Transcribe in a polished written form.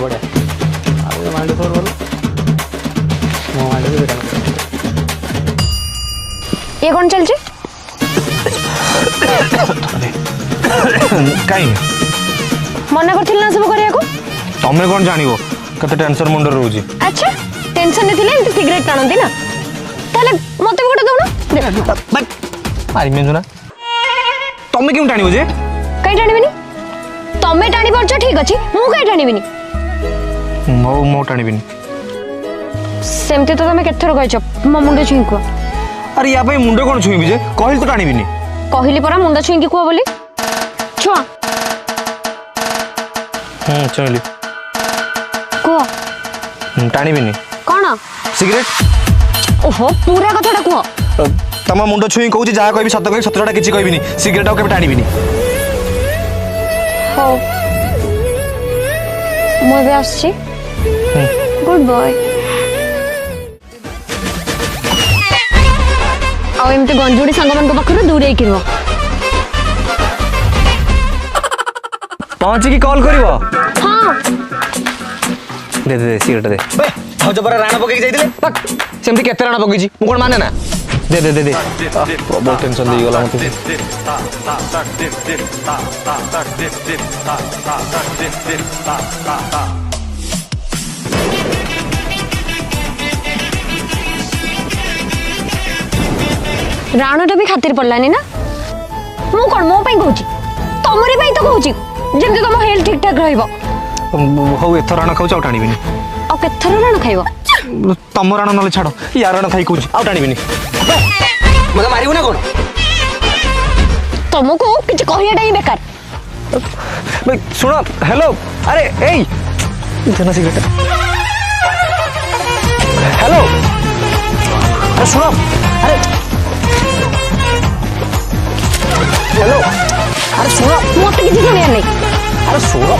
बढ़िया आगे माइंड थोड़ा बोलो मो माइंड भी बेटा ये कौन चल छी कहीं मना करथिल ना सब करिया को तमे कौन जानिबो कते टेंशन मुंड रोजी अच्छा टेंशन ने थिले एंती सिगरेट टाणंती ना ताले मते भी गोटे दउना मारी में ना तमे क्यों टाणिबो जे कई टाणीबिनी तमे टाणी परछ ठीक अछि मु कई टाणीबिनी मो टाणिबिनी सेमते तो तमे केथर कहछ मो मुंडे छुईको अरे या भाई मुंडे कौन छुईबी जे कहली तो टाणिबिनी कहली परा मुंडा छुईकी को बोली छुआ चली को टाणिबिनी कोन सिगरेट ओहो पूरा कथाटा को तम मुंड छुई कहूँ जहाँ कह सत कह सतटा किसी कहबिनी सिगरेट के टाणिबिनी हो मो भी आछि गुड बॉय आ एमते गंजुड़ी संग मन को पखरु दूर ही किरवा पहुंची की कॉल करिवो हां दे दे सिगरेट दे बे भाउज पर राणा पके जाइतिले पक सेमती केते राणा पकेजी मु कोन माने ना दे दे दे दे बहुत टेंशन दे गला मते राणोटा भी खातिर पड़लानी ना मु कोन मो पई कहूची तमरे पई तो कहूची जेमते तम हेल्थ ठीक ठाक रहइबो हो एथर राणा खाऊ टाणिबिनी आ केथर राण खाइबो तम राणा नले छाड़ो या राणा खाई कहूची आउ टाणिबिनी मगे मारिबो ना कोन तुमको किछ कहियाटा ही बेकार भाई सुनो हेलो अरे एई इतना सिगरेट हेलो अरे सुनो अरे हेलो अरे सुनो मते किछ सुनिया नहीं अरे सुनो